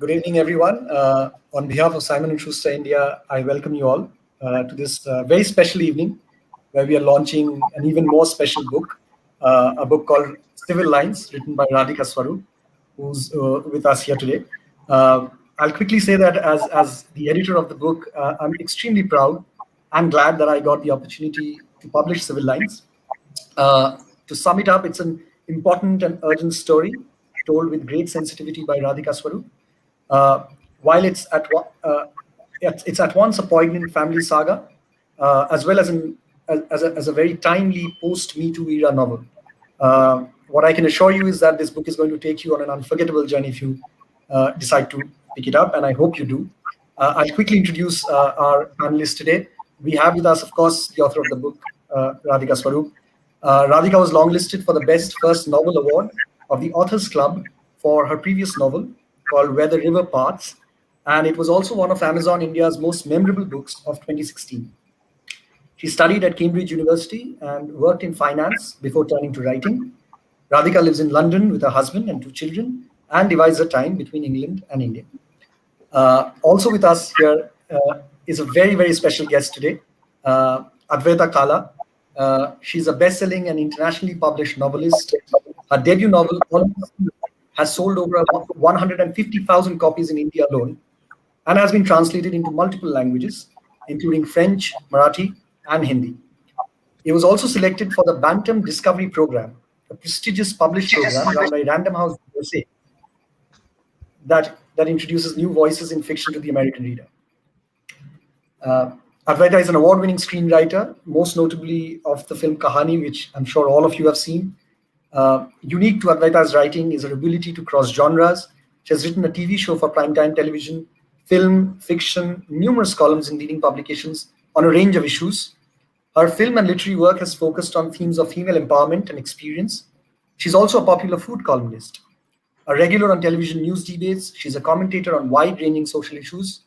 Good evening, everyone. On behalf of Simon & Schuster India, I welcome you all to this very special evening where we are launching an even more special book, a book called Civil Lines, written by Radhika Swarup, who's with us here today. I'll quickly say that as the editor of the book, I'm extremely proud and glad that I got the opportunity to publish Civil Lines. To sum it up, it's an important and urgent story told with great sensitivity by Radhika Swarup. While it's at once a poignant family saga, as well as as a very timely post-Me Too era novel. What I can assure you is that this book is going to take you on an unforgettable journey if you decide to pick it up, and I hope you do. I'll quickly introduce our panelists today. We have with us, of course, the author of the book, Radhika Swarup. Radhika was longlisted for the Best First Novel Award of the Authors Club for her previous novel called Where the River Parts, and it was also one of Amazon India's most memorable books of 2016. She studied at Cambridge University and worked in finance before turning to writing. Radhika lives in London with her husband and 2 children and divides her time between England and India. Also with us here is a very, very special guest today, Advaita Kala. She's a best-selling and internationally published novelist. Her debut novel has sold over 150,000 copies in India alone and has been translated into multiple languages, including French, Marathi, and Hindi. It was also selected for the Bantam Discovery Program, a prestigious published program run by Random House USA that introduces new voices in fiction to the American reader. Advaita is an award-winning screenwriter, most notably of the film Kahani, which I'm sure all of you have seen. Unique to Advaita's writing is her ability to cross genres. She has written a TV show for primetime television, film, fiction, numerous columns in leading publications on a range of issues. Her film and literary work has focused on themes of female empowerment and experience. She's also a popular food columnist. A regular on television news debates, she's a commentator on wide-ranging social issues.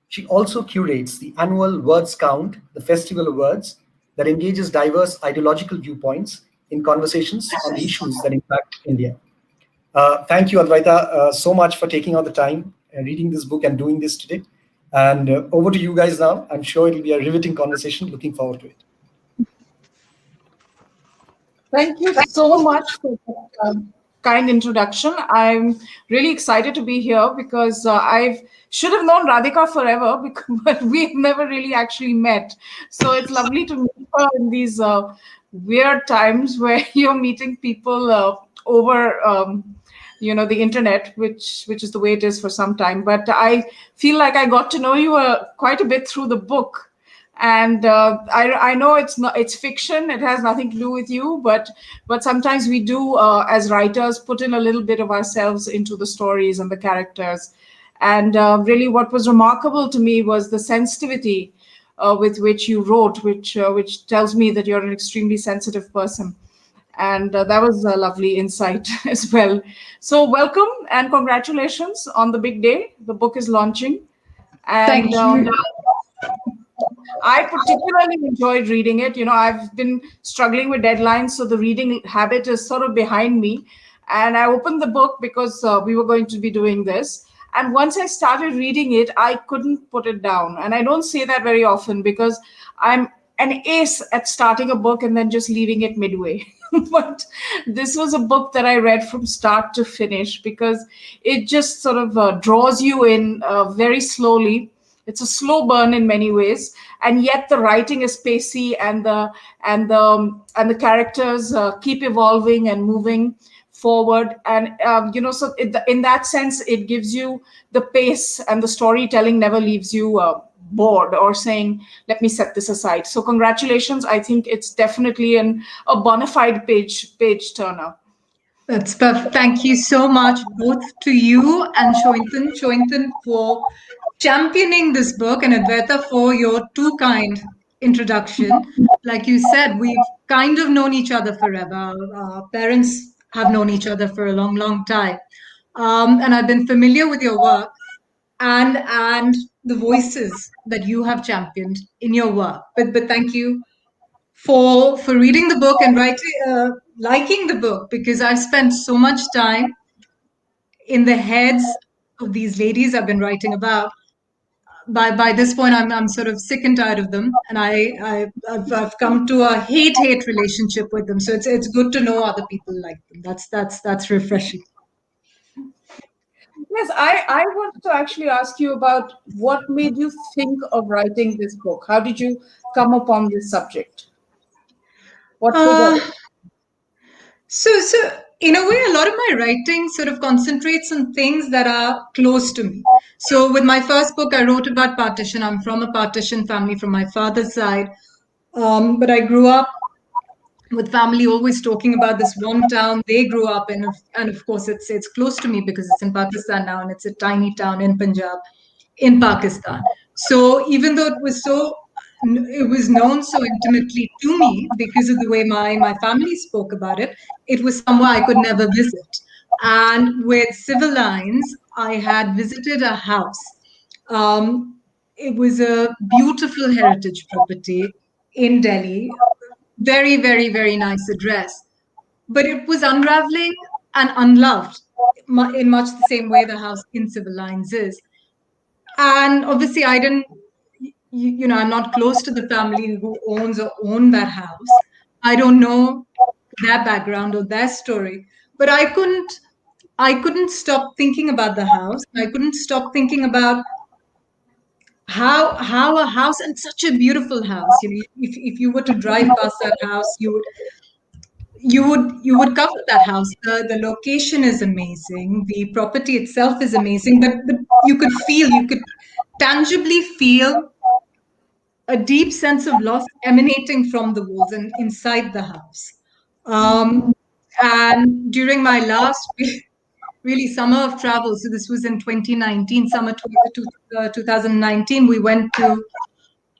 She also curates the annual Words Count, the Festival of Words, that engages diverse ideological viewpoints in conversations on the issues that impact India. Thank you, Advaita, so much for taking out the time, reading this book and doing this today. And over to you guys now. I'm sure it'll be a riveting conversation. Looking forward to it. Thank you so much for that kind introduction. I'm really excited to be here because I should have known Radhika forever, but we've never really actually met. So it's lovely to meet her in these weird times where you're meeting people over the internet, which is the way it is for some time. But I feel like I got to know you quite a bit through the book. And I know it's fiction. It has nothing to do with you, but sometimes we do as writers put in a little bit of ourselves into the stories and the characters. And really, what was remarkable to me was the sensitivity with which you wrote, which tells me that you're an extremely sensitive person. And that was a lovely insight as well. So welcome and congratulations on the big day. The book is launching. And Thank you. I particularly enjoyed reading it. I've been struggling with deadlines, so the reading habit is sort of behind me. And I opened the book because we were going to be doing this. And once I started reading it, I couldn't put it down. And I don't say that very often because I'm an ace at starting a book and then just leaving it midway. But this was a book that I read from start to finish because it just sort of draws you in very slowly. It's a slow burn in many ways, and yet the writing is pacey, and the characters keep evolving and moving forward. And so in that sense, it gives you the pace, and the storytelling never leaves you bored or saying, "Let me set this aside." So congratulations! I think it's definitely a bona fide page turner. That's perfect. Thank you so much, both to you and Shointan for championing this book, and Advaita for your too kind introduction. Like you said, we've kind of known each other forever. Our parents have known each other for a long, long time. And I've been familiar with your work and the voices that you have championed in your work. But thank you for reading the book and liking the book, because I've spent so much time in the heads of these ladies I've been writing about, by this point I'm sort of sick and tired of them, and I've come to a hate relationship with them. So it's good to know other people like them. That's refreshing. Yes, I want to actually ask you about what made you think of writing this book. How did you come upon this subject? What triggered Uh, it? so in a way, a lot of my writing sort of concentrates on things that are close to me. So with my first book, I wrote about partition. I'm from a partition family from my father's side, but I grew up with family always talking about this one town they grew up in, and of course it's close to me because it's in Pakistan now, and it's a tiny town in Punjab, in Pakistan. So even though it was known so intimately to me because of the way my family spoke about it, it was somewhere I could never visit. And with Civil Lines, I had visited a house. Um, it was a beautiful heritage property in Delhi, very, very, very nice address. But it was unraveling and unloved in much the same way the house in Civil Lines is. And obviously, I didn't, I'm not close to the family who owns or own that house. I don't know their background or their story. But I couldn't stop thinking about the house. I couldn't stop thinking about how a house, and such a beautiful house, if you were to drive past that house, you would cover that house. The location is amazing. The property itself is amazing, but you could tangibly feel a deep sense of loss emanating from the walls and inside the house. Um, and during my last really summer of travel, so this was in 2019, summer 2019, we went to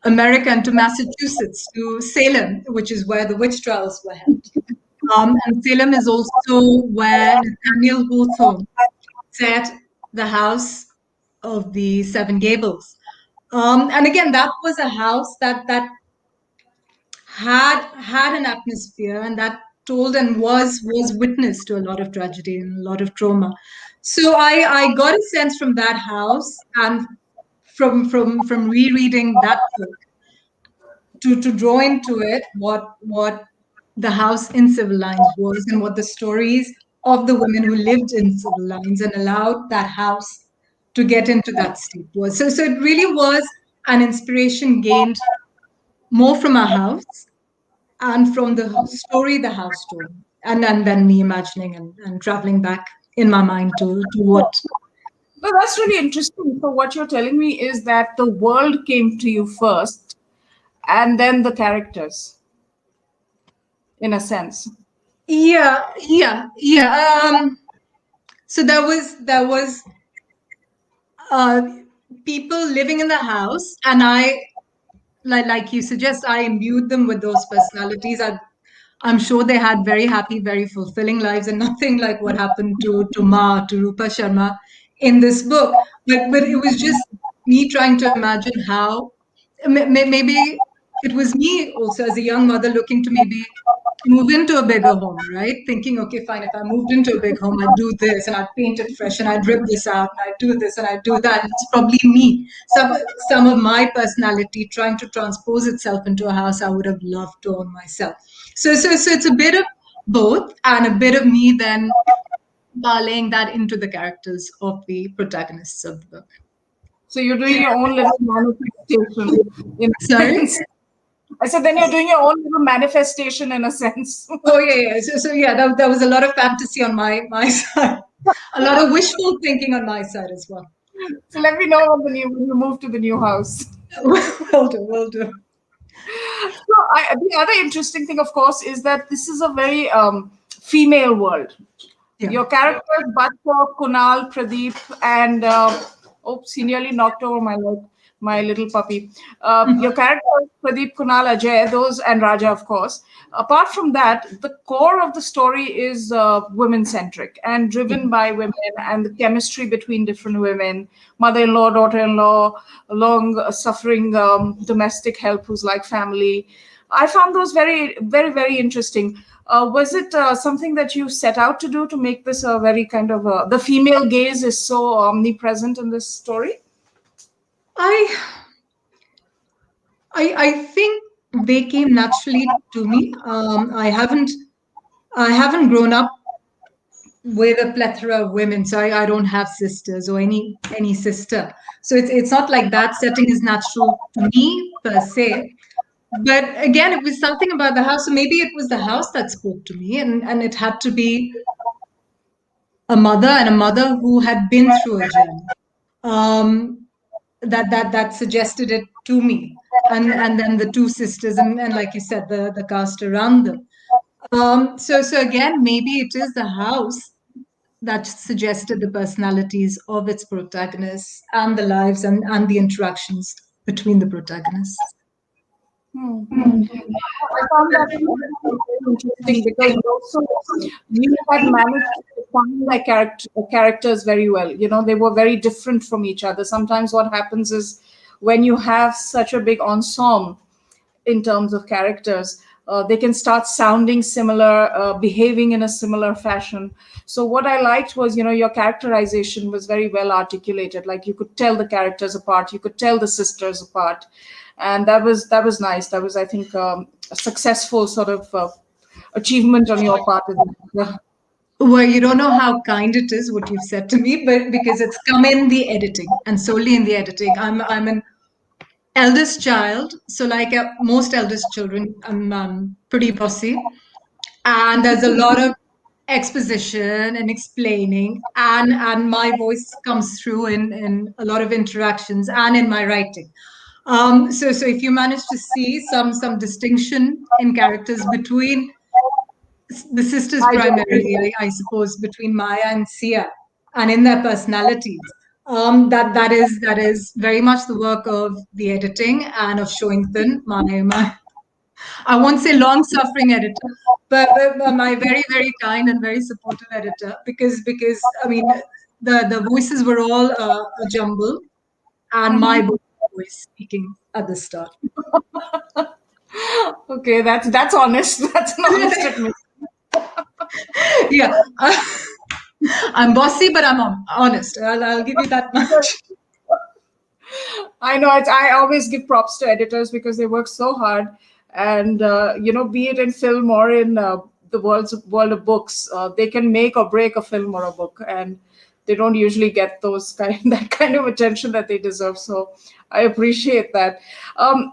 America and to Massachusetts, to Salem, which is where the witch trials were held. And Salem is also where Nathaniel Hawthorne set the house of the Seven Gables. And again, that was a house that had an atmosphere, and that told and was witness to a lot of tragedy and a lot of trauma. So I got a sense from that house, and from rereading that book, to draw into it what the house in Civil Lines was, and what the stories of the women who lived in Civil Lines and allowed that house to get into that state was. So it really was an inspiration gained more from a house and from the story the house told, and then me imagining and traveling back in my mind to what. Well, that's really interesting. So, what you're telling me is that the world came to you first and then the characters, in a sense. Yeah. So there was uh, people living in the house, and I, like you suggest, I imbued them with those personalities. I'm sure they had very happy, very fulfilling lives, and nothing like what happened to Ma, to Rupa Sharma in this book. But it was just me trying to imagine how maybe it was me also as a young mother looking to maybe move into a bigger home, right? Thinking, okay, fine, if I moved into a big home, I'd do this and I'd paint it fresh and I'd rip this out and I'd do this and I'd do that. And it's probably me. Some of my personality trying to transpose itself into a house I would have loved to own myself. So it's a bit of both, and a bit of me then parlaying that into the characters of the protagonists of the book. So, you're doing your own little manifestation, in a Sorry? sense. I said, then you're doing your own little manifestation, in a sense. Oh yeah. So yeah, that was a lot of fantasy on my side, a lot of wishful thinking on my side as well. So, let me know when you move to the new house. Will do. So, the other interesting thing, of course, is that this is a very female world. Yeah. Your characters, Bhatta, Kunal, Pradeep, and oops, he nearly knocked over my leg. my little puppy. Your characters, Pradeep, Kunal, Ajay, those, and Raja, of course. Apart from that, the core of the story is women-centric and driven by women and the chemistry between different women, mother-in-law, daughter-in-law, long-suffering domestic help who's like family. I found those very, very, very interesting. Was it something that you set out to do to make this a very kind of the female gaze is so omnipresent in this story? I I think they came naturally to me. I haven't grown up with a plethora of women, so I don't have sisters or any sister. So it's not like that setting is natural to me per se. But again, it was something about the house. So maybe it was the house that spoke to me, and it had to be a mother who had been through a journey. Um, that suggested it to me, and then the two sisters, and like you said, the cast around them. So again, maybe it is the house that suggested the personalities of its protagonists and the lives and the interactions between the protagonists. I found that very interesting because also you had managed to define their characters very well. You know, they were very different from each other. Sometimes what happens is when you have such a big ensemble in terms of characters, they can start sounding similar, behaving in a similar fashion. So what I liked was, you know, your characterization was very well articulated. Like you could tell the characters apart, you could tell the sisters apart, and that was nice. That was, I think, a successful sort of achievement on your part. Yeah. Well, you don't know how kind it is what you've said to me, but because it's come in the editing and solely in the editing. I'm an eldest child, so like most eldest children, I'm pretty bossy, and there's a lot of exposition and explaining, and my voice comes through in a lot of interactions and in my writing. So if you manage to see some distinction in characters between the sisters I primarily, I suppose, between Maya and Sia, and in their personalities. That is very much the work of the editing and of Shoington, my I won't say long-suffering editor, but my very, very kind and very supportive editor, because I mean the voices were all a jumble, and my voice speaking at the start. Okay, that's honest. That's an honest admission. Yeah, I'm bossy, but I'm honest. I'll give you that much. I know I always give props to editors because they work so hard, and you know, be it in film or in the world of books, they can make or break a film or a book, and they don't usually get those kind that kind of attention that they deserve. So I appreciate that.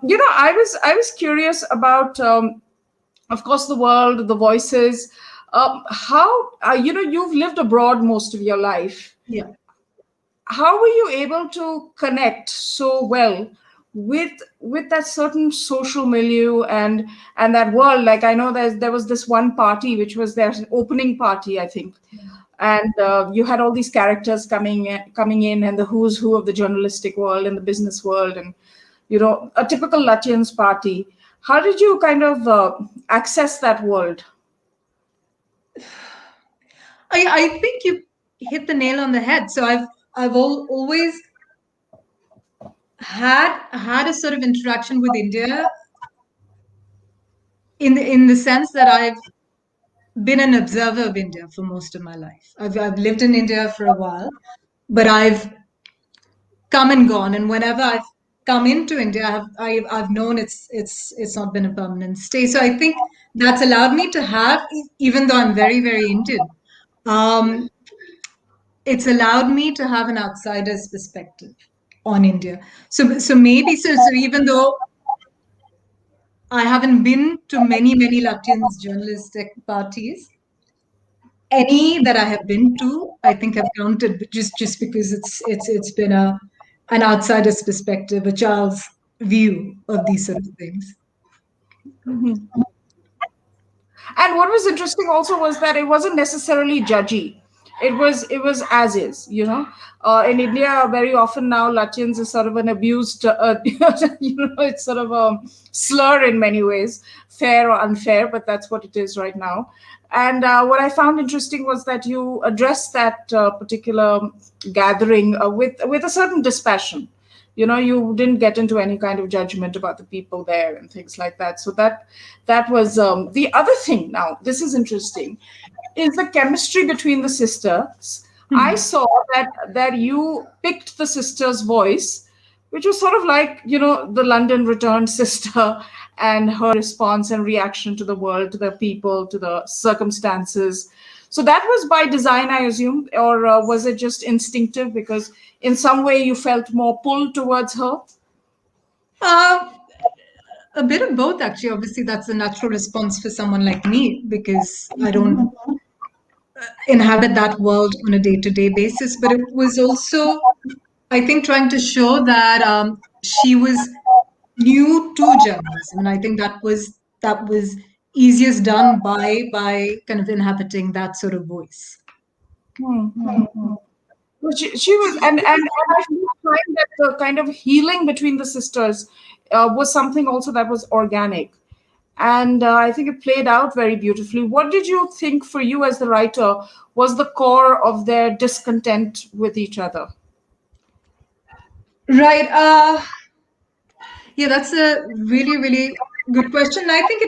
You know, I was curious about, of course, the world, the voices. How you know, you've lived abroad most of your life. Yeah. How were you able to connect so well with that certain social milieu and that world? Like, I know there was this one party which was their opening party, I think, and you had all these characters coming in, and the who's who of the journalistic world and the business world, and you know, a typical Lutyens party. How did you kind of access that world? I think you hit the nail on the head. So I've always had a sort of interaction with India in the sense that I've been an observer of India for most of my life. I've lived in India for a while, but I've come and gone, and whenever I've come into India, I've known it's not been a permanent stay. So I think that's allowed me to have, even though I'm very, very Indian, um, it's allowed me to have an outsider's perspective on India. So maybe so even though I haven't been to many Latvians journalistic parties, any that I have been to, I think have counted, but just because it's been an outsider's perspective, a child's view of these sort of things. And what was interesting also was that it wasn't necessarily judgy. it was as is, in India very often now Lutyens is sort of an abused it's sort of a slur in many ways, fair or unfair, but that's what it is right now. And what I found interesting was that you addressed that particular gathering with a certain dispassion. You didn't get into any kind of judgment about the people there and things like that. So that was the other thing. Now this is interesting, is the chemistry between the sisters. I saw that you picked the sister's voice, which was sort of like, the London returned sister and her response and reaction to the world, to the people, to the circumstances. So that was by design, I assume, or was it just instinctive because in some way you felt more pull towards her? A bit of both, actually. Obviously, that's a natural response for someone like me because I don't inhabit that world on a day-to-day basis. But it was also, I think, trying to show that she was new to journalism, and I think that was easiest done by kind of inhabiting that sort of voice. Well, she was, and I find that the kind of healing between the sisters was something also that was organic. And I think it played out very beautifully. What did you think, for you as the writer, was the core of their discontent with each other? Right. Yeah, that's a really, really good question. I think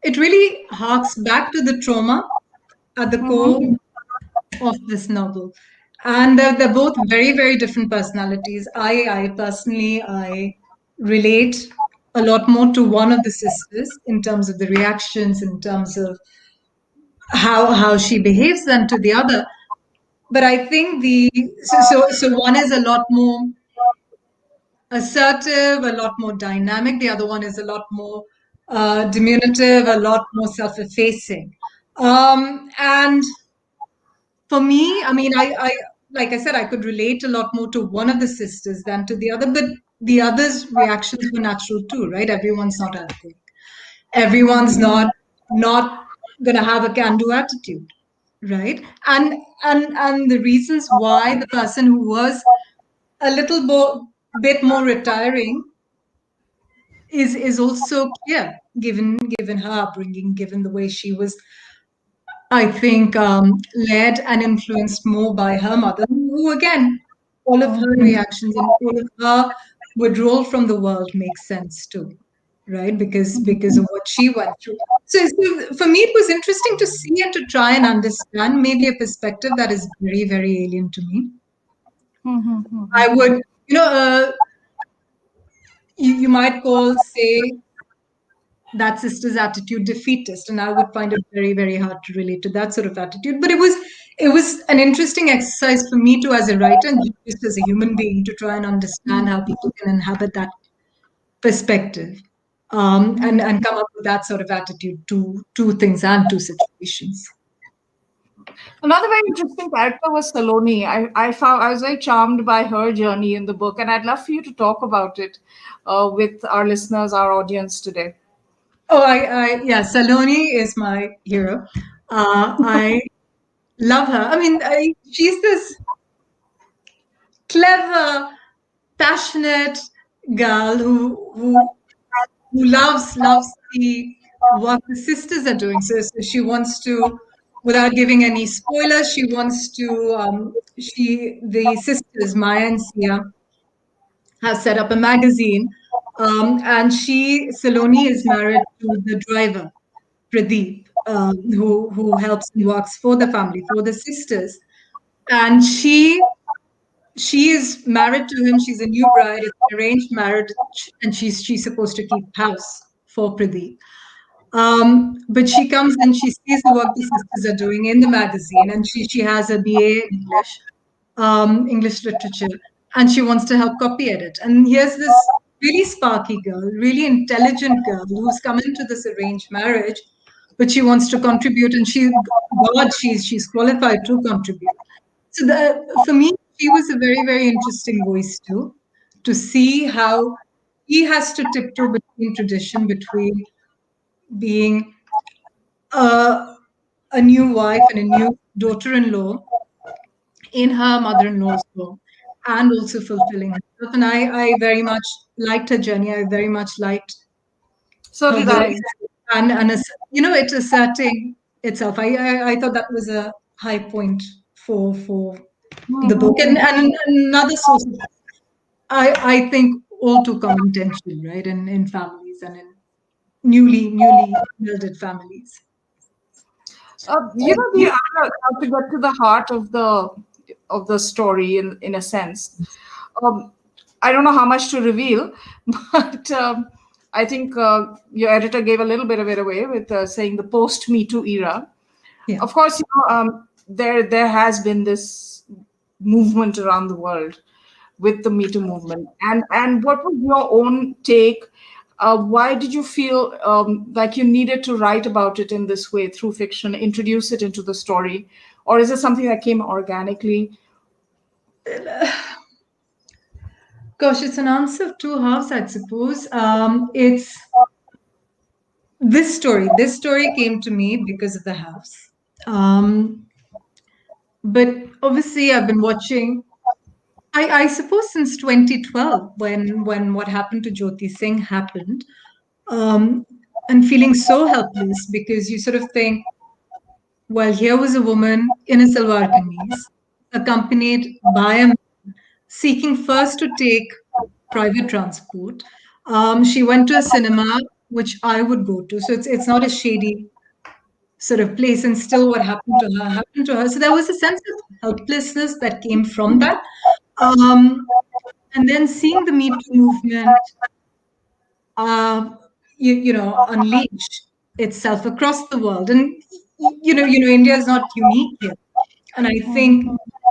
it really harks back to the trauma at the core of this novel. And they're both very, very different personalities. I personally, I relate a lot more to one of the sisters in terms of the reactions, in terms of how she behaves than to the other. But I think so one is a lot more assertive, a lot more dynamic. The other one is a lot more diminutive, a lot more self-effacing. And for me, I mean, I like I said, I could relate a lot more to one of the sisters than to the other, but the other's reactions were natural too, right? Everyone's not earthquake. Everyone's not gonna have a can-do attitude, right? And the reasons why the person who was a little bit more retiring is also clear, given her upbringing, given the way she was, I think, led and influenced more by her mother, who again, all of her reactions and all of her withdrawal from the world makes sense too, right? Because of what she went through. So for me, it was interesting to see and to try and understand maybe a perspective that is very, very alien to me. I would, you might call, say, that sister's attitude defeatist, and I would find it very, very hard to relate to that sort of attitude. But it was an interesting exercise for me to, as a writer and just as a human being, to try and understand how people can inhabit that perspective, and come up with that sort of attitude to things and to situations. Another very interesting character was Saloni. I was very charmed by her journey in the book, and I'd love for you to talk about it with our listeners, our audience today. Oh, yeah, Saloni is my hero. I love her. I mean, she's this clever, passionate girl who loves what the sisters are doing. So she wants to, without giving any spoilers, she wants to. The sisters Maya and Sia have set up a magazine, and Saloni is married to the driver Pradeep, who helps and works for the family, for the sisters, and she is married to him. She's a new bride. It's an arranged marriage, and she's supposed to keep house for Pradeep. But she comes and she sees the work the sisters are doing in the magazine, and she has a BA in English, English literature, and she wants to help copy edit. And here's this really sparky girl, really intelligent girl who's come into this arranged marriage, but she wants to contribute, and she's qualified to contribute. So for me, she was a very, very interesting voice too, to see how he has to tiptoe between tradition, between being a new wife and a new daughter-in-law in her mother-in-law's home and also fulfilling herself. And I very much liked her journey. I very much liked So her did voice I. and it's asserting itself. I thought that was a high point for the book. And another source of, I think, all too common tension, right, in families and in newly welded families. To get to the heart of the story in a sense. Um, I don't know how much to reveal, but I think your editor gave a little bit of it away with saying the post Me Too era. Yeah. Of course, there has been this movement around the world with the Me Too movement, and what was your own take? Why did you feel like you needed to write about it in this way through fiction, introduce it into the story, or is it something that came organically? Gosh, it's an answer of two halves, I suppose. It's this story. This story came to me because of the house. But obviously, I've been watching. I suppose since 2012, when what happened to Jyoti Singh happened, um, and feeling so helpless because you sort of think, well, here was a woman in a salwar kameez, accompanied by a man, seeking first to take private transport. She went to a cinema, which I would go to. So it's not a shady sort of place. And still, what happened to her happened to her. So there was a sense of helplessness that came from that. Um, and then seeing the Me Too movement, uh, unleash itself across the world, and India is not unique here. And I think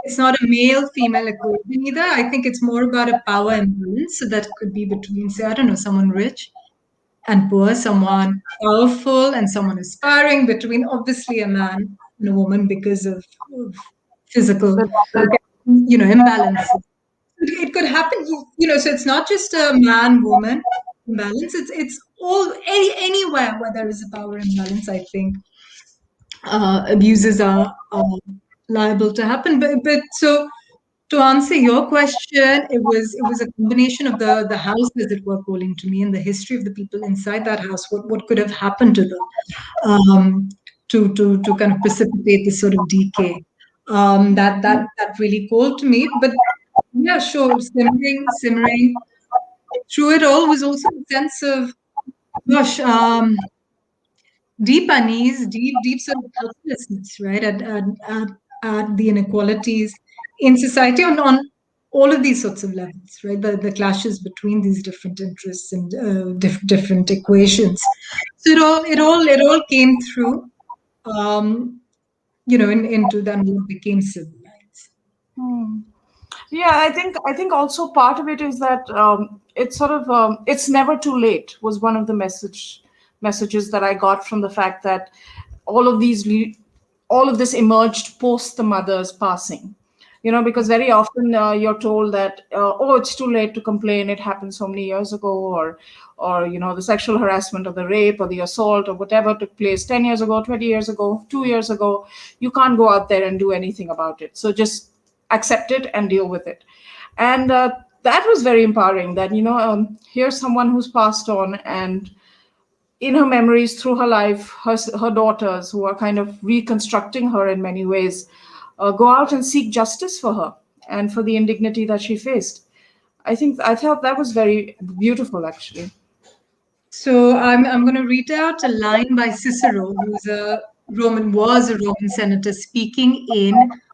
it's not a male female equation either. I think it's more about a power imbalance. So that could be between, say, I don't know, someone rich and poor, someone powerful and someone aspiring, between obviously a man and a woman because of physical, imbalances. It could happen, so it's not just a man woman imbalance. It's all anywhere where there is a power imbalance. I think abuses are liable to happen. But so to answer your question, it was a combination of the house, as it were, calling to me, and the history of the people inside that house. What could have happened to them, to kind of precipitate this sort of decay, that really called to me. But yeah, sure, simmering through it all was also a sense of, gosh, deep unease, deep sort of helplessness, right, at the inequalities in society on all of these sorts of levels, right? The clashes between these different interests and different equations. So it all came through, into then what became civil lines. Yeah, I think also part of it is that it's sort of it's never too late was one of the messages that I got from the fact that all of these all of this emerged post the mother's passing. Because very often you're told that oh, it's too late to complain, it happened so many years ago, or the sexual harassment or the rape or the assault or whatever took place 10 years ago, 20 years ago, 2 years ago. You can't go out there and do anything about it, so just accept it and deal with it. And that was very empowering, that here's someone who's passed on, and in her memories through her life, her daughters, who are kind of reconstructing her in many ways, go out and seek justice for her and for the indignity that she faced. I thought that was very beautiful, actually. So I'm going to read out a line by Cicero, was a Roman senator speaking in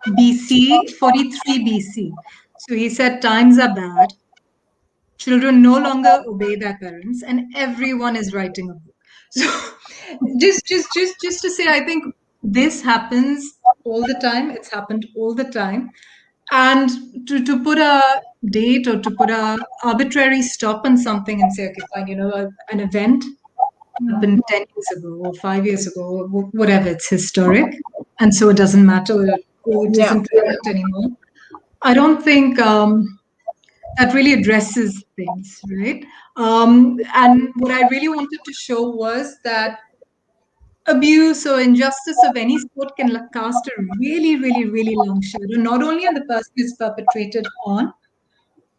BC 43 BC. So he said, "Times are bad. Children no longer obey their parents, and everyone is writing a book." So just to say, I think this happens all the time. It's happened all the time. And to put a date or to put a arbitrary stop on something and say, okay, fine, an event happened 10 years ago or 5 years ago, or whatever, it's historic. And so it doesn't matter, or it Yeah. isn't relevant anymore. I don't think that really addresses things, right? And what I really wanted to show was that abuse or injustice of any sort can cast a really, really, really long shadow, not only on the person it's perpetrated on,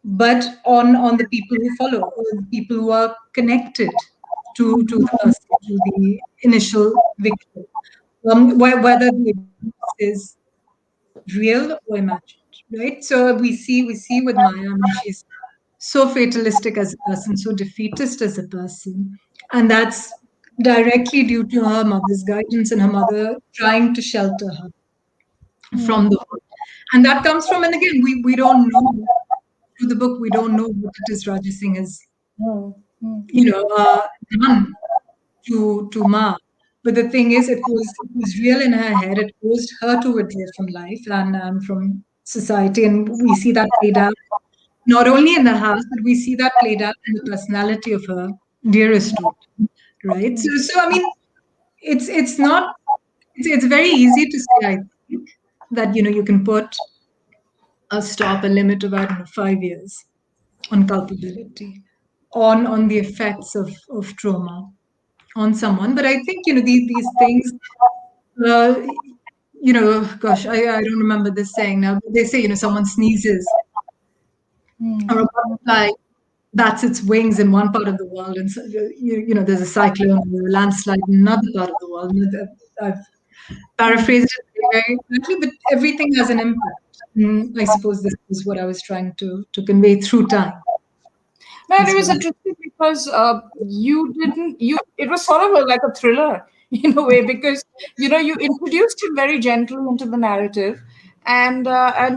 but on the people who follow, or the people who are connected to the person, to the initial victim, whether the abuse is real or imagined, right? So we see with Maya, I mean, she's so fatalistic as a person, so defeatist as a person, and that's directly due to her mother's guidance and her mother trying to shelter her from the world. And that comes from, and again, we don't know through the book, we don't know what it is Raja Singh has, done to Ma. But the thing is, it was real in her head. It caused her to withdraw from life and from society, and we see that played out not only in the house, but we see that played out in the personality of her dearest daughter, right? So I mean, it's not it's very easy to say, I think, that you can put a limit of, I don't know, 5 years on culpability, on the effects of trauma on someone. But I think these things, uh, gosh, I don't remember this saying now. But they say someone sneezes or a butterfly bats its wings in one part of the world, and so, there's a cyclone or a landslide in another part of the world. I've paraphrased it very quickly, but everything has an impact. I suppose this is what I was trying to convey through time No, it as was well. interesting because you didn't you. It was sort of like a thriller in a way because you introduced him very gently into the narrative, and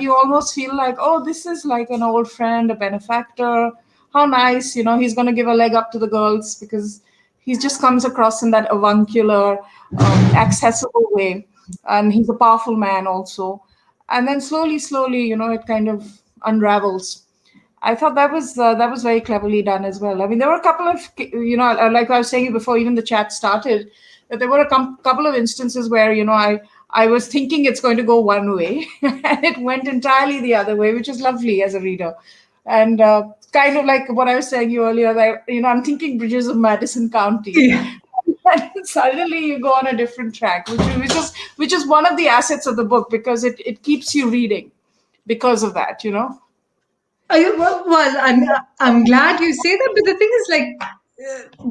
you almost feel like, oh, this is like an old friend, a benefactor. How nice, he's going to give a leg up to the girls because he just comes across in that avuncular, accessible way, and he's a powerful man also. And then slowly, slowly, it kind of unravels. I thought that was very cleverly done as well. I mean, there were a couple of like I was saying before, even the chat started, that there were a couple of instances where I was thinking it's going to go one way, and it went entirely the other way, which is lovely as a reader, and kind of like what I was saying you earlier. That I'm thinking Bridges of Madison County, Yeah. and suddenly you go on a different track, which is one of the assets of the book because it keeps you reading because of that. I'm glad you say that, but the thing is, like,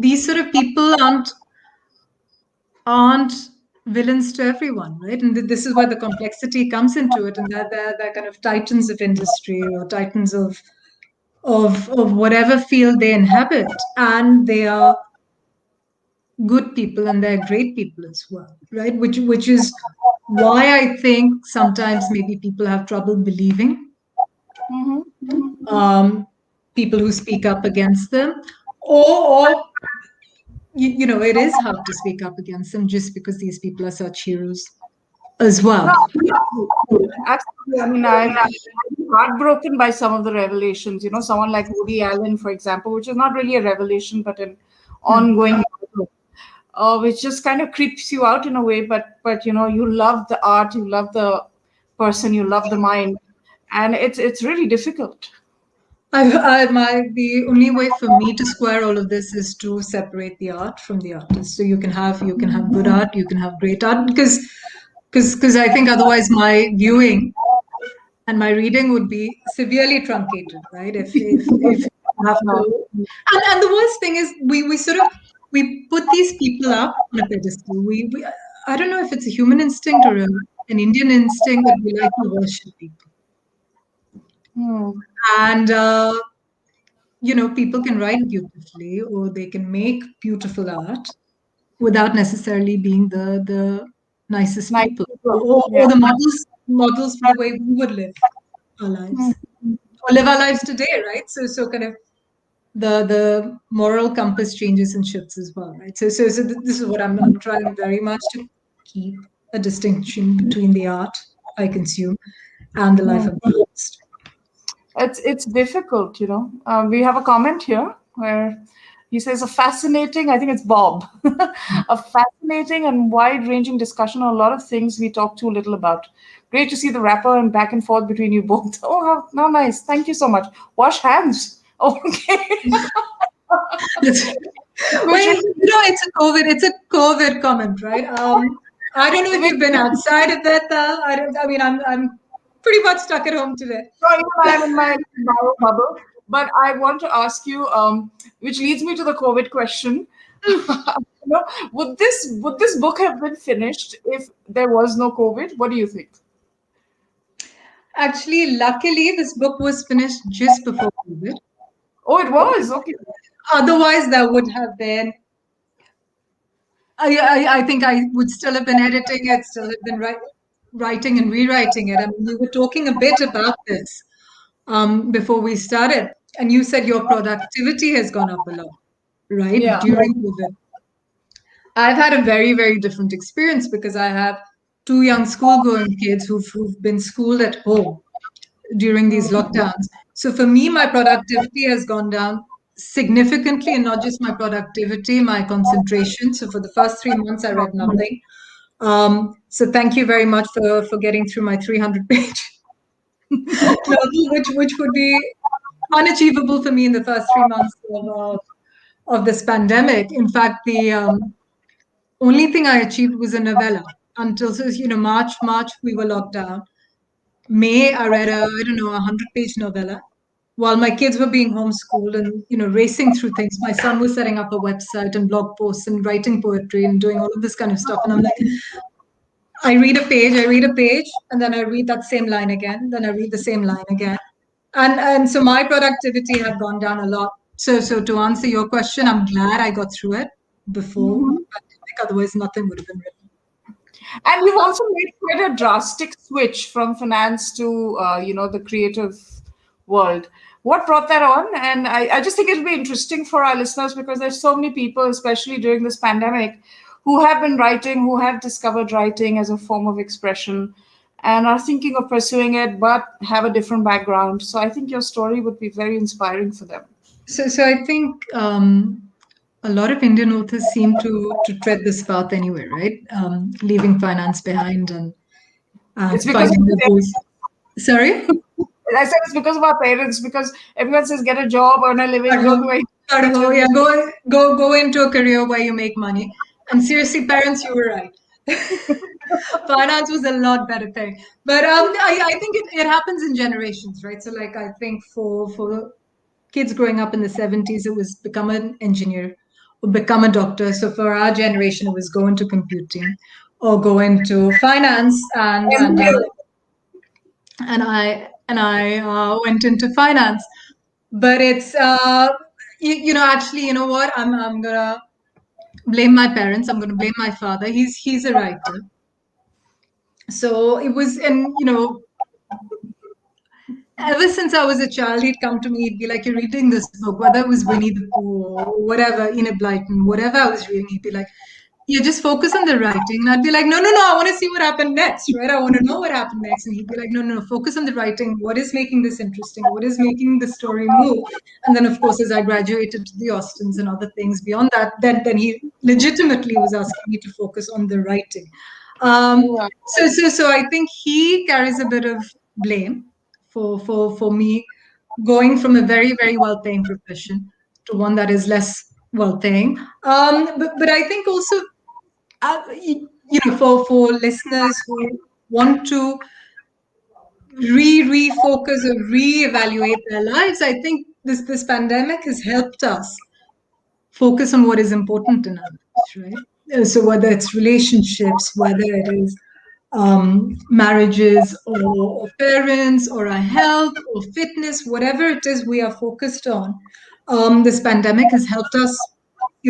these sort of people aren't villains to everyone, right? And this is where the complexity comes into it, and that they're kind of titans of industry or titans of whatever field they inhabit, and they are good people and they're great people as well, right? Which is why I think sometimes maybe people have trouble believing Hmm. um, people who speak up against them, or it is hard to speak up against them just because these people are such heroes as No, well. absolutely. I mean, I'm heartbroken by some of the revelations. Someone like Woody Allen, for example, which is not really a revelation, but an Hmm. ongoing, which just kind of creeps you out in a way. But you love the art, you love the person, you love the mind, and it's really difficult. The only way for me to square all of this is to separate the art from the artist. So you can have good art, you can have great art, because I think otherwise my viewing and my reading would be severely truncated, right? If you have to, No. and the worst thing is we put these people up on a pedestal. We I don't know if it's a human instinct or an Indian instinct, but we like to worship people, Hmm. and people can write beautifully or they can make beautiful art without necessarily being the nicest Nice people, people. or Yeah. the models for the way we would live our lives or live our lives today, right? So kind of the moral compass changes and shifts as well, right? So this is what I'm trying very much to keep a distinction between the art I consume and the life Hmm. of the artist. It's difficult. We have a comment here where he says a fascinating, I think it's Bob, a fascinating and wide-ranging discussion on a lot of things we talk too little about. Great to see the rapper and back and forth between you both. Oh, how nice. Thank you so much. Wash hands. Okay. That's, Which well, is It's a COVID comment, right? I don't know if you've been outside of that. I'm pretty much stuck at home today. So even I'm in my bio bubble, but I want to ask you, which leads me to the COVID question. Would this book have been finished if there was no COVID? What do you think? Actually, luckily, this book was finished just before COVID. Oh, it was okay. Otherwise, there would have been. I think I would still have been editing it, still have been writing and rewriting it. I mean, we were talking a bit about this before we started, and you said your productivity has gone up a lot, right, Yeah. during COVID. I've had a very, very different experience because I have two young school-going kids who've been schooled at home during these lockdowns. So for me, my productivity has gone down significantly, and not just my productivity, my concentration. So for the first 3 months, I read nothing. So thank you very much for getting through my 300-page novel, which would be unachievable for me in the first 3 months of this pandemic. In fact, the only thing I achieved was a novella until March we were locked down. May I read I don't know, 100-page novella while my kids were being homeschooled and racing through things. My son was setting up a website and blog posts and writing poetry and doing all of this kind of stuff. And I'm like, I read a page, and then I read that same line again, then I read the same line again. And so my productivity had gone down a lot. So to answer your question, I'm glad I got through it before the pandemic, otherwise nothing would have been written. And you've also made quite a drastic switch from finance to, the creative world. What brought that on? And I just think it'll be interesting for our listeners because there's so many people, especially during this pandemic, who have been writing, who have discovered writing as a form of expression and are thinking of pursuing it, but have a different background. So I think your story would be very inspiring for them. So I think a lot of Indian authors seem to tread this path anyway, right? Leaving finance behind and It's because finding of their voice. Sorry? I said it's because of our parents, because everyone says get a job, earn a living, go to Go into a career where you make money. And seriously, parents, you were right. Finance was a lot better thing. But I think it happens in generations, right? So like I think for kids growing up in the 70s, it was become an engineer or become a doctor. So for our generation, it was go into computing or go into finance, and I went into finance. But it's actually, you know what? I'm gonna blame my parents. I'm gonna blame my father. He's a writer. So it was, and ever since I was a child, he'd come to me, he'd be like, "You're reading this book," whether it was Winnie the Pooh or whatever, Enid Blyton, whatever I was reading, he'd be like, "You just focus on the writing." And I'd be like, no, I want to see what happened next, right? I want to know what happened next. And he'd be like, no, focus on the writing. What is making this interesting? What is making the story move? And then, of course, as I graduated to the Austins and other things beyond that, then he legitimately was asking me to focus on the writing. So I think he carries a bit of blame for me going from a very, very well-paying profession to one that is less well-paying. But I think also, for listeners who want to refocus or reevaluate their lives, I think this pandemic has helped us focus on what is important in our lives, right? So whether it's relationships, whether it is marriages or parents or our health or fitness, whatever it is we are focused on, this pandemic has helped us,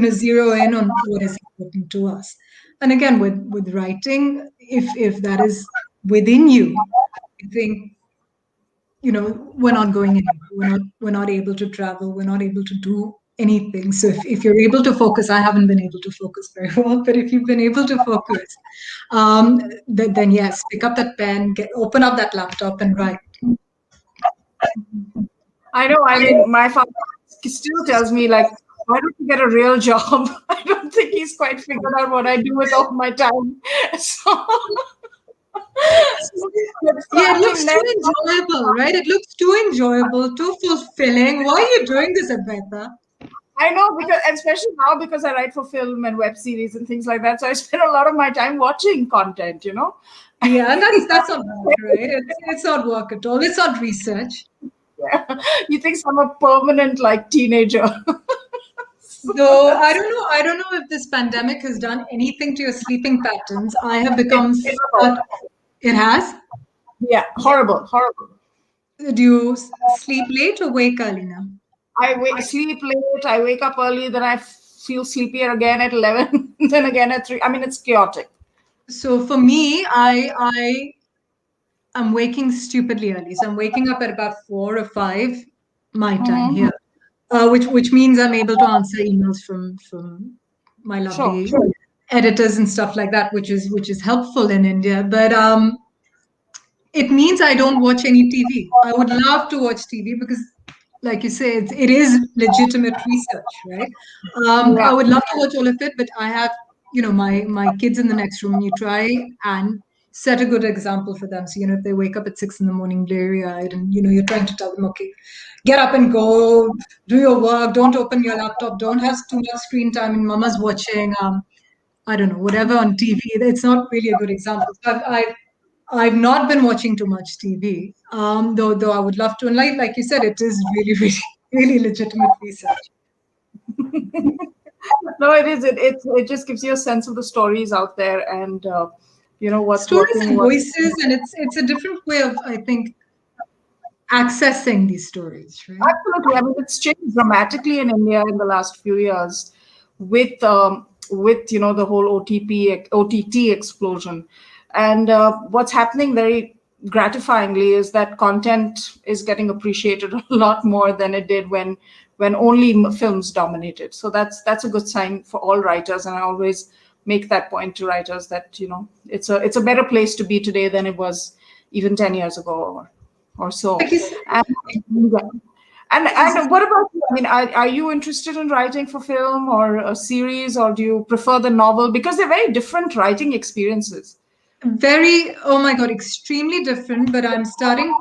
zero in on what is important to us. And again, with writing, if that is within you, I think, we're not going anywhere. We're not able to travel. We're not able to do anything. So if you're able to focus, I haven't been able to focus very well, but if you've been able to focus, then yes, pick up that pen, open up that laptop and write. I know. I mean, my father still tells me, like, why don't you get a real job? I don't think he's quite figured out what I do with all my time. So, yeah, it looks too enjoyable, right? It looks too enjoyable, too fulfilling. Why are you doing this, Advaita? I know, because especially now, because I write for film and web series and things like that, so I spend a lot of my time watching content. Yeah, and that's not work, right? It's not work at all. It's not research. Yeah. You think I'm a permanent like teenager? So Though that's I don't know if this pandemic has done anything to your sleeping patterns. I have become it has. yeah, horrible, horrible. Do you sleep late or wake early now? Sleep late. I wake up early, then I feel sleepier again at 11, then again at 3. I mean, it's chaotic. So for me, I am waking stupidly early. So I'm waking up at about 4 or 5 my time Mm-hmm. here, which means I'm able to answer emails from my Sure, lovely sure. editors and stuff like that, which is helpful in India. But it means I don't watch any TV. I would love to watch TV because, like you say, it is legitimate research, right? I Yeah. would love to watch all of it, but I have, my kids in the next room. You try and set a good example for them. So, if they wake up at 6 in the morning, bleary-eyed, and you're trying to tell them, okay, get up and go, do your work, don't open your laptop, don't have too much screen time, and mama's watching. I don't know, whatever on TV. It's not really a good example. So I've not been watching too much TV, though I would love to. And like you said, it is really, really, really legitimate research. No, it is. It just gives you a sense of the stories out there, and what's Stories working. and voices, and it's a different way of, I think, accessing these stories, right? Absolutely. I mean, it's changed dramatically in India in the last few years with the whole OTT explosion, and what's happening very gratifyingly is that content is getting appreciated a lot more than it did when only films dominated. So that's a good sign for all writers, and I always make that point to writers that it's a better place to be today than it was even 10 years ago or so. Like you said, And yeah. And what about you? I mean, are you interested in writing for film or a series, or do you prefer the novel? Because they're very different writing experiences. very, oh my God, extremely different. But I'm starting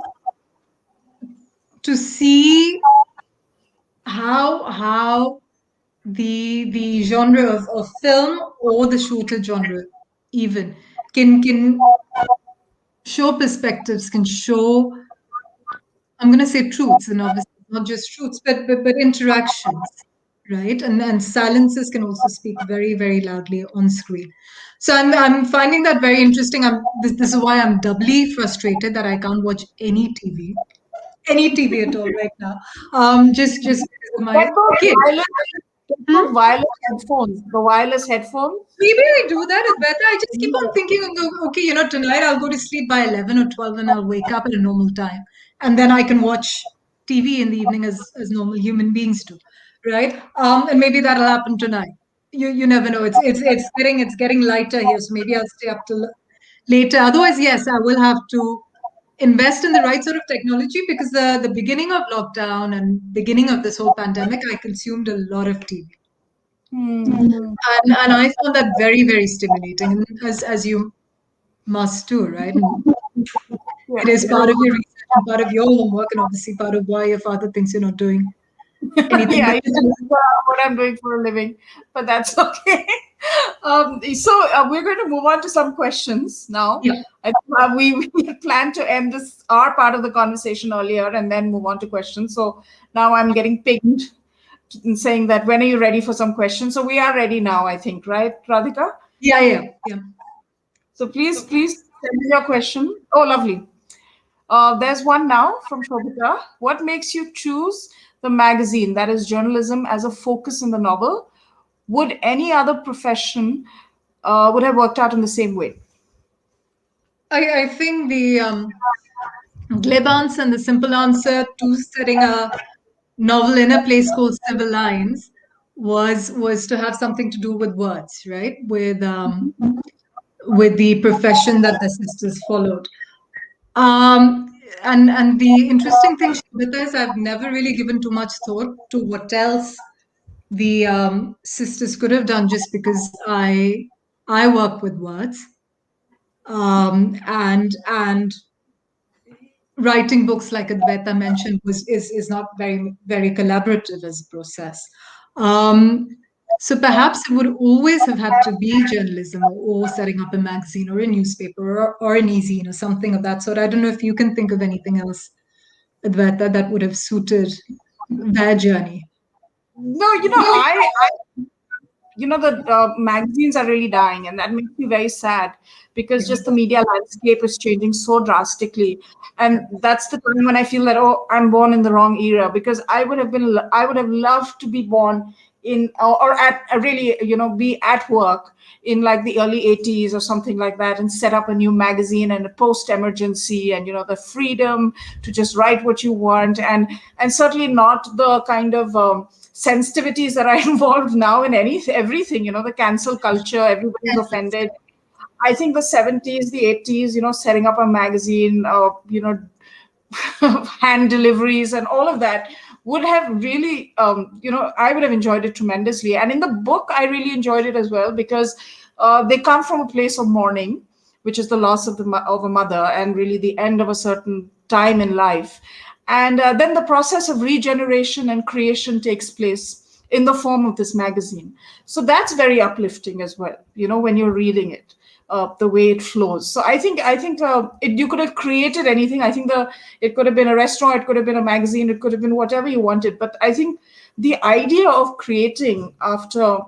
to see how the genre of film or the shorter genre even can show perspectives, can show, I'm going to say truths, and obviously not just truths, but interactions, right? And silences can also speak very, very loudly on screen. So I'm finding that very interesting. This is why I'm doubly frustrated that I can't watch any TV at all right now. Just because of my Get those kid. Hmm? wireless headphones. The wireless headphones. Maybe I do that. It's better. I just keep on thinking, okay, tonight I'll go to sleep by 11 or 12 and I'll wake up at a normal time. And then I can watch TV in the evening as normal human beings do. Right? And maybe that'll happen tonight. You never know. It's getting lighter here, so maybe I'll stay up till later. Otherwise, yes, I will have to invest in the right sort of technology because the beginning of lockdown and beginning of this whole pandemic, I consumed a lot of TV. Hmm. And I found that very, very stimulating, and as you must too, right? And Yeah. it is part of your research and part of your homework, and obviously part of why your father thinks you're not doing anything. Yeah, But you can what I'm doing for a living, but that's okay. So we're going to move on to some questions now. yeah, I think, we planned to end this our part of the conversation earlier and then move on to questions. So now I'm getting pinged in saying that when are you ready for some questions? So we are ready now, I think, right, Radhika? yeah. So please send me your question. Oh, lovely. There's one now from Shobita. What makes you choose the magazine, that is journalism, as a focus in the novel? Would any other profession would have worked out in the same way? I think the glib answer and the simple answer to setting a novel in a place called Civil Lines was to have something to do with words, right? With the profession that the sisters followed. And the interesting thing with this, I've never really given too much thought to what else the sisters could have done, just because I work with words, and writing books, like Advaita mentioned, is not very collaborative as a process. Um, so perhaps it would always have had to be journalism, or setting up a magazine or a newspaper, or an e-zine or something of that sort. I don't know if you can think of anything else, Advaita, that would have suited their journey. No, the magazines are really dying, and that makes me very sad, because just the media landscape is changing so drastically. And that's the time when I feel that, oh, I'm born in the wrong era, because I would have loved to be born in, or at really, be at work in like the early 80s or something like that, and set up a new magazine, and a post emergency, and the freedom to just write what you want, and certainly not the kind of sensitivities that are involved now in everything, the cancel culture, everybody's offended. I think the 70s, the 80s, setting up a magazine, hand deliveries and all of that would have really, I would have enjoyed it tremendously. And in the book, I really enjoyed it as well, because they come from a place of mourning, which is the loss of of a mother, and really the end of a certain time in life. And then the process of regeneration and creation takes place in the form of this magazine. So that's very uplifting as well, when you're reading it, the way it flows. So you could have created anything. I think it could have been a restaurant, it could have been a magazine, it could have been whatever you wanted. But I think the idea of creating after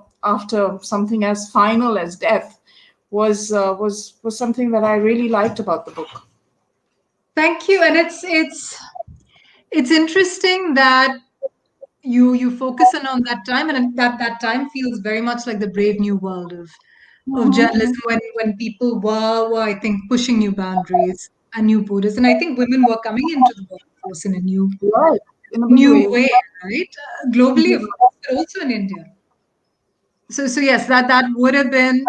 something as final as death was something that I really liked about the book. Thank you. And it's interesting that you focus on that time, and that time feels very much like the brave new world of journalism, when people were, I think, pushing new boundaries and new borders. And I think women were coming into the workforce in a Right, in a big new way. way, right? Globally, of course, but also in India. So yes, that would have been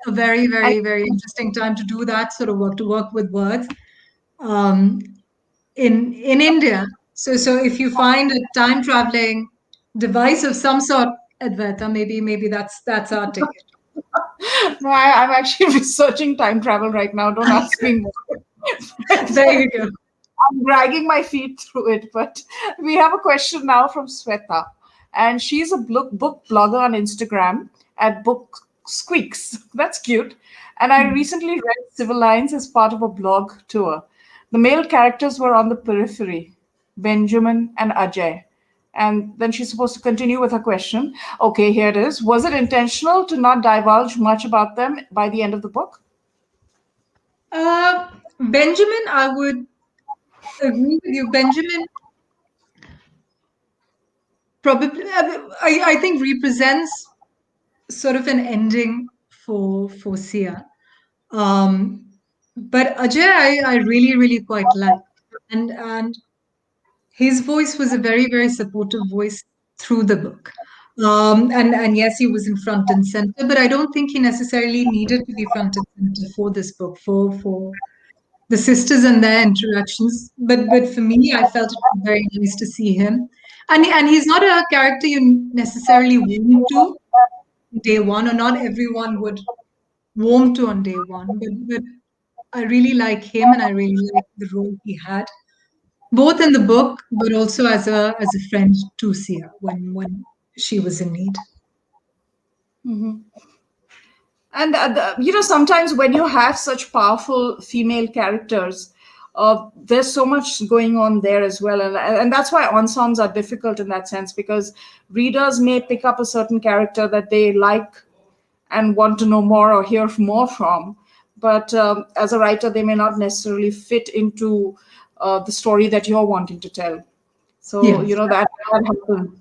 a very, And very, very interesting time to do that sort of work, to work with words. Um, in India. So if you find a time traveling device of some sort, Advaita, maybe that's our ticket. no, I'm actually researching time travel right now. Don't ask me more. There you go. I'm dragging my feet through it. But we have a question now from Sweta, and she's a book blogger on Instagram at Book Squeaks. That's cute. And I recently read Civil Lines as part of a blog tour. The male characters were on the periphery, Benjamin and Ajay. And then she's supposed to continue with her question. Okay, here it is. Was it intentional to not divulge much about them by the end of the book? Benjamin, I would agree with you. Benjamin probably, I think, represents sort of an ending for Sia. Um, but Ajay, I really, really quite liked, and his voice was a very, very supportive voice through the book. And yes, he was in front and center, but I don't think he necessarily needed to be front and center for this book, for the sisters and their interactions. But for me, I felt it was very nice to see him. And he's not a character you necessarily warm to day one, or not everyone would warm to on day one. But I really like him, and I really like the role he had, both in the book, but also as a friend to Sia when she was in need. And sometimes when you have such powerful female characters, there's so much going on there as well, and that's why ensembles are difficult in that sense, because readers may pick up a certain character that they like and want to know more or hear more from, but as a writer, they may not necessarily fit into the story that you're wanting to tell. So Yes. that happens.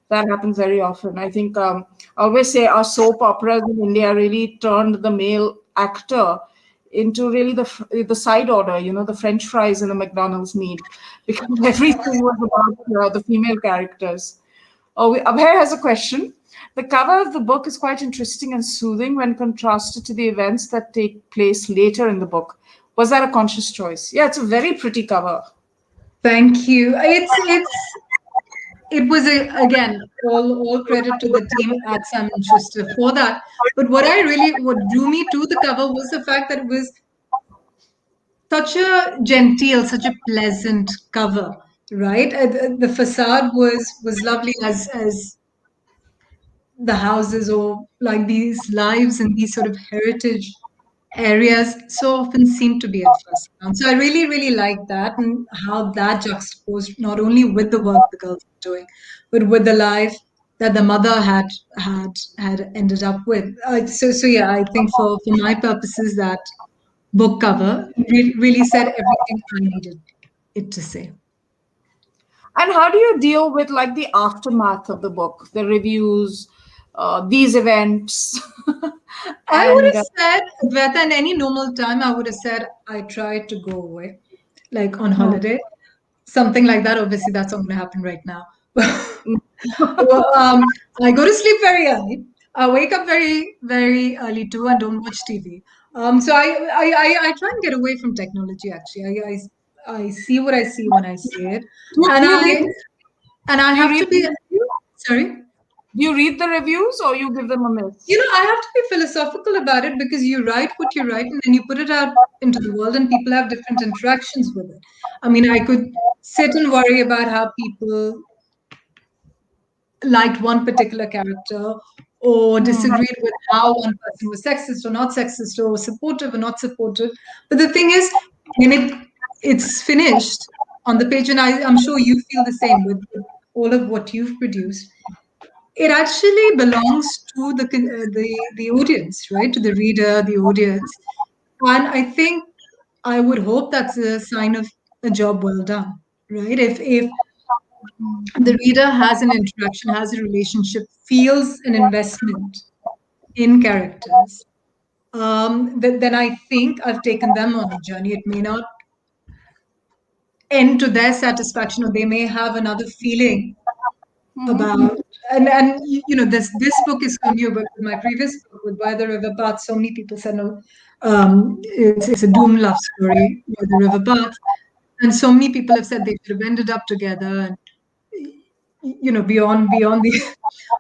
That happens very often. I think I always say our soap operas in India really turned the male actor into really the side order, the French fries in a McDonald's meal, because everything was about the female characters. Oh, Abhay has a question. The cover of the book is quite interesting and soothing when contrasted to the events that take place later in the book. Was that a conscious choice? Yeah, it's a very pretty cover. Thank you. It was again, all credit to the team at Simon Schuster for that. But what drew me to the cover was the fact that it was such a genteel, such a pleasant cover, right? The facade was lovely as the houses or like these lives in these sort of heritage areas so often seem to be upside down. So I really, really like that and how that juxtaposed not only with the work the girls were doing, but with the life that the mother had ended up with. So yeah, I think for my purposes, that book cover really said everything I needed it to say. And how do you deal with like the aftermath of the book, the reviews, these events? I would And have said, Advaita, in any normal time, I would have said I tried to go away, like on hmm. holiday. Something like that. Obviously, that's not going to happen right now. Well, I go to sleep very early. I wake up very, very early too, and don't watch TV. So I try and get away from technology. Actually, I see what I see when I see it, and Do you read? I Do you have to read the be reviews? sorry. Do you read the reviews or you give them a You miss? know, I have to be philosophical about it because you write what you write and then you put it out into the world and people have different interactions with it. I mean, I could sit and worry about how people liked one particular character or Hmm. disagreed with how one person was sexist or not sexist or supportive or not supportive. But the thing is, when it's finished on the page, and I'm sure you feel the same with all of what you've produced, it actually belongs to the audience, right? To the reader, the audience, and I think I would hope that's a sign of a job well done, right? If the reader has an interaction, has a relationship, feels an investment in characters, then I think I've taken them on a journey. It may not end to their satisfaction, or they may have another feeling about you know this book is so new, but with my previous book with By the River Path, so many people said no, it's a doom love story by the river path, and so many people have said they should have ended up together, and you know beyond the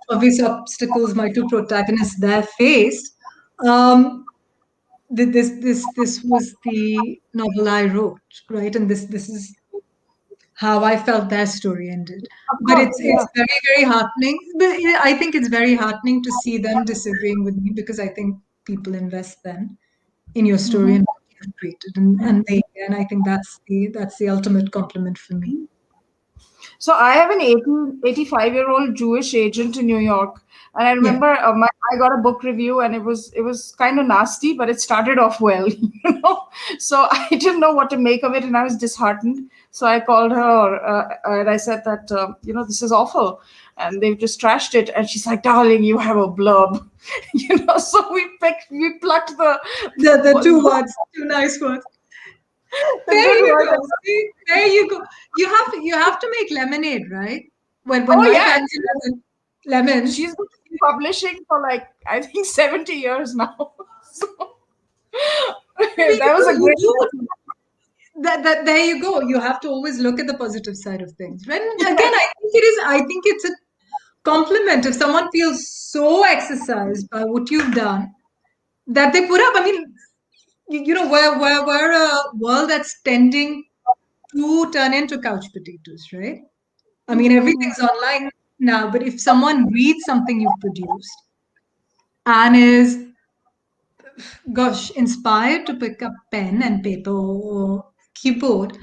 obvious obstacles my two protagonists there faced. um this was the novel I wrote, right, and this is how I felt their story ended. Of But course, it's yeah. very, very heartening. But I think it's very heartening to see them disagreeing with me because I think people invest then in your story Hmm. and what you've created, and I think that's the ultimate compliment for me. So I have an 85-year-old Jewish agent in New York, and I Yeah. remember I got a book review, and it was kind of nasty, but it started off well, you know. So I didn't know what to make of it, and I was disheartened. So I called her, and I said that this is awful, and they've just trashed it. And she's like, "Darling, you have a blurb," So we plucked The two the words, two nice words. the There good you word. go. See, there you go. You have to make lemonade, right? When Oh life yeah, hands you lemons, she's been publishing for like I think 70 years now. So I mean, that was a you great do lesson. that. There you go. You have to always look at the positive side of things. When again, I think it's a compliment if someone feels so exercised by what you've done that they put up. I mean, you know, we're a world that's tending to turn into couch potatoes, right? I mean, Mhm. everything's online now, but if someone reads something you've produced and is, gosh, inspired to pick up pen and paper or keyboard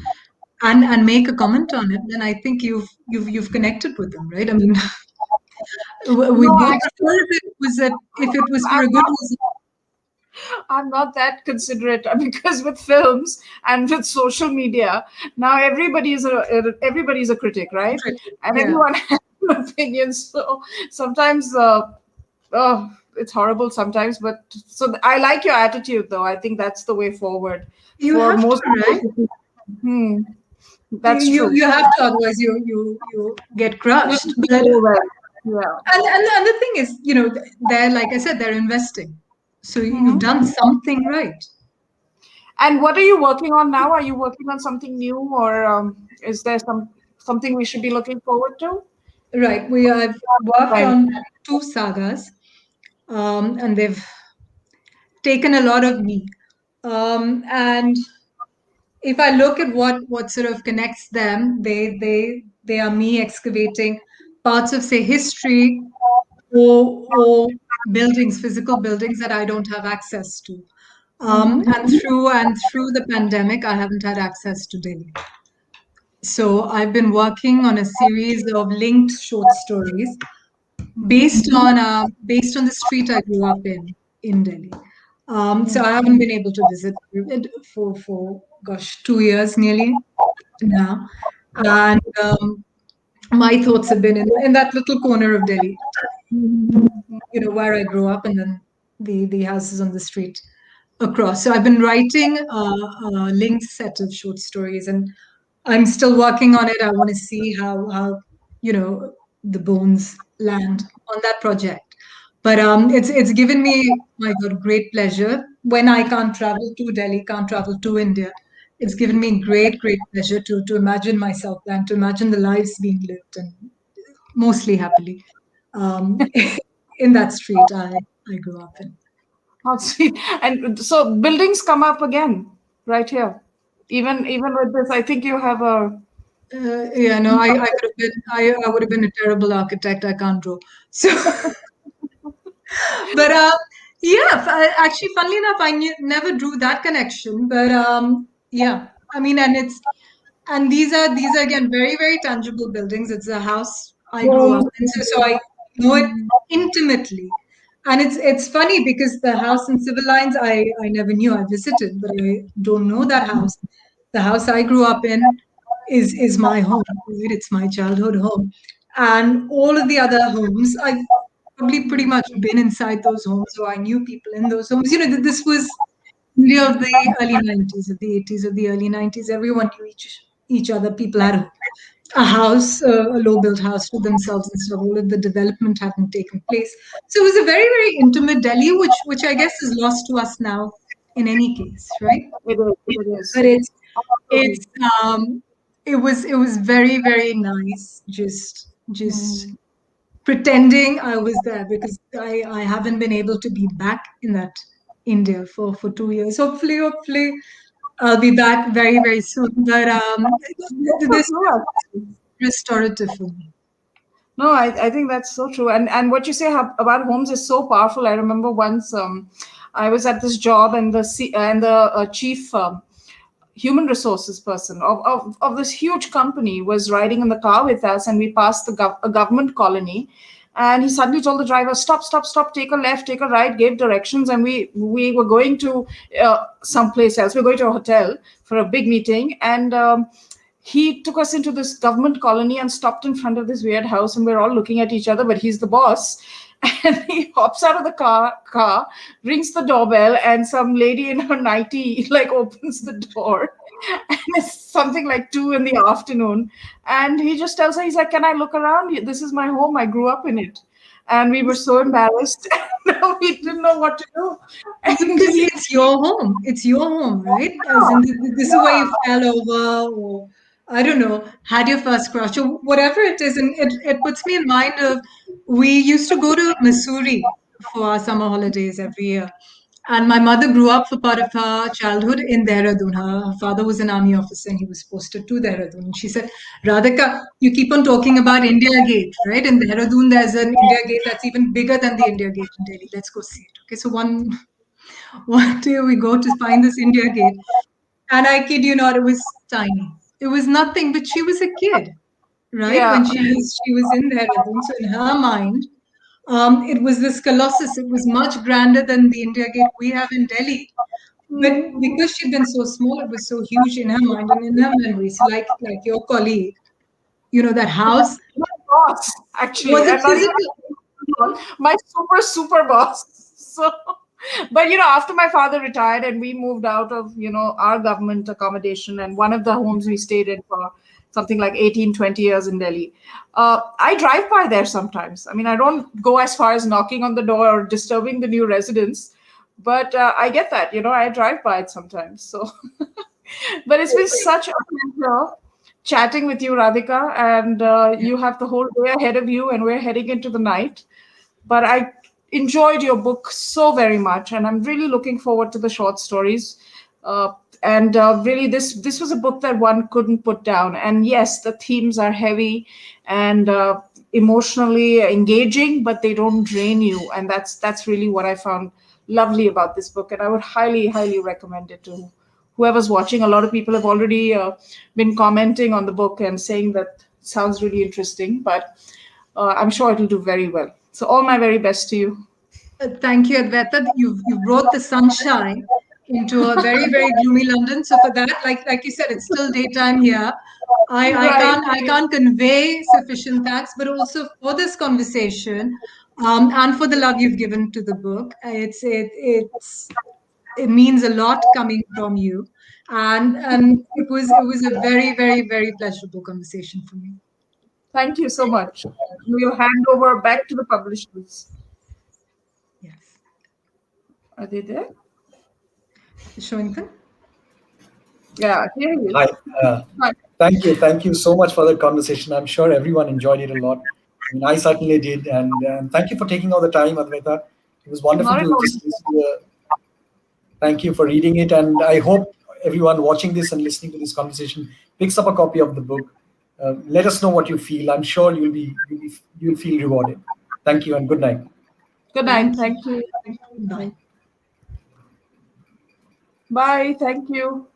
and make a comment on it, then I think you've connected with them, right? I mean, we No, both actually, prefer if it was for I'm a good not. reason. I'm not that considerate because with films and with social media, now everybody's a critic, right? And Yeah. everyone has an opinion. So sometimes, oh, it's horrible sometimes. But so I like your attitude, though. I think that's the way forward You for have to, most right? people. Hmm, You that's you true. you have to, otherwise you get It crushed. doesn't But go well. Yeah. and the other thing is, they're like I said, they're investing. So you've Hmm. done something right. And what are you working on now? Are you working on something new, or is there something we should be looking forward to? Right. I've worked Right. on two sagas, and they've taken a lot of me. And if I look at what sort of connects them, they are me excavating parts of, say, history or buildings, physical buildings that I don't have access to. And through the pandemic, I haven't had access to Delhi. So I've been working on a series of linked short stories based on the street I grew up in Delhi. So I haven't been able to visit it for gosh, 2 years nearly now, and my thoughts have been in that little corner of Delhi, where I grew up, and then the houses on the street across. So I've been writing a linked set of short stories, and I'm still working on it. I want to see how the bones land on that project. But it's given me, my God, great pleasure when I can't travel to Delhi, can't travel to India. It's given me great pleasure to imagine myself and to imagine the lives being lived, and mostly happily, um, in that street I grew up in. How sweet. And so buildings come up again right here. Even with this, I think you have a Yeah, no, I could have been, I would have been a terrible architect. I can't draw. So, but yeah, actually, funnily enough, never drew that connection. But yeah, I mean, and these are again very tangible buildings. It's a house I grew up home. in, so I know it intimately. And it's funny because the house in Civil Lines I never knew. I visited, but I don't know that house. The house I grew up in is my home, right? It's my childhood home. And all of the other homes, I've probably pretty much been inside those homes, so I knew people in those homes. This was India of the early 90s, of the 80s, of the early 90s. Everyone knew each other. People had a house, a low-built house for themselves and stuff. All of the development hadn't taken place. So it was a very intimate Delhi, which I guess is lost to us now in any case, right? It is. It is. But it's it was very nice just pretending I was there, because I haven't been able to be back in that India for 2 years. Hopefully I'll be back very soon. But this No, is restorative for me. no, I think that's so true. And what you say about homes is so powerful. I remember once I was at this job, and the chief human resources person of this huge company was riding in the car with us, and we passed a government colony, and he suddenly told the driver, stop, take a left, take a right, gave directions, and we were going to someplace else. We were going to a hotel for a big meeting, and he took us into this government colony and stopped in front of this weird house, and we're all looking at each other, but he's the boss. And he hops out of the car, rings the doorbell, and some lady in her nightie like opens the door. And it's something like 2 in the afternoon. And he just tells her, he's like, "Can I look around? This is my home. I grew up in it." And we were so embarrassed. We didn't know what to do. And Because it's your home. It's your home, right? As in, this is where you fell over, or I don't know, had your first crush, or whatever it is. And it puts me in mind of, we used to go to Missouri for our summer holidays every year. And my mother grew up for part of her childhood in Dehradun. Her father was an army officer, and he was posted to Dehradun. And she said, "Radhika, you keep on talking about India Gate, right? In Dehradun, there's an India Gate that's even bigger than the India Gate in Delhi. Let's go see it." Okay, so one day we go to find this India Gate, and I kid you not, it was tiny. It was nothing, but she was a kid, right? yeah. When she was in Dehradun. So in her mind, it was this colossus. It was much grander than the India Gate we have in Delhi. But because she'd been so small, it was so huge in her mind and in her memory. So like your colleague, that house, My boss, actually. was it I'm not physical? even my super boss. So, but after my father retired and we moved out of our government accommodation, and one of the homes we stayed in for something like 18-20 years in Delhi, I drive by there sometimes. I mean, I don't go as far as knocking on the door or disturbing the new residents, but I get that. I drive by it sometimes. So, but it's been such a pleasure chatting with you, Radhika, and you have the whole day ahead of you, and we're heading into the night. But I enjoyed your book so very much, and I'm really looking forward to the short stories. And really, this was a book that one couldn't put down. And yes, the themes are heavy and emotionally engaging, but they don't drain you. And that's really what I found lovely about this book. And I would highly recommend it to whoever's watching. A lot of people have already been commenting on the book and saying that it sounds really interesting, but I'm sure it'll do very well. So all my very best to you. Thank you, Advaita. You brought the sunshine into a very, very gloomy London. So for that, like you said, it's still daytime here. Right. I can't convey sufficient thanks, but also for this conversation, and for the love you've given to the book. It means a lot coming from you, and it was a very, very, very pleasurable conversation for me. Thank you so much. We'll hand over back to the publishers. Yes, Are they there? Showington. Yeah, here he is. Hi. Hi. Thank you so much for the conversation. I'm sure everyone enjoyed it a lot. I mean, I certainly did. And thank you for taking all the time, Advaita. It was wonderful Not at to all. just listen to. Thank you for reading it, and I hope everyone watching this and listening to this conversation picks up a copy of the book. Let us know what you feel. I'm sure you'll feel rewarded. Thank you and good night. Good night. Thank you. Bye. Bye. Thank you.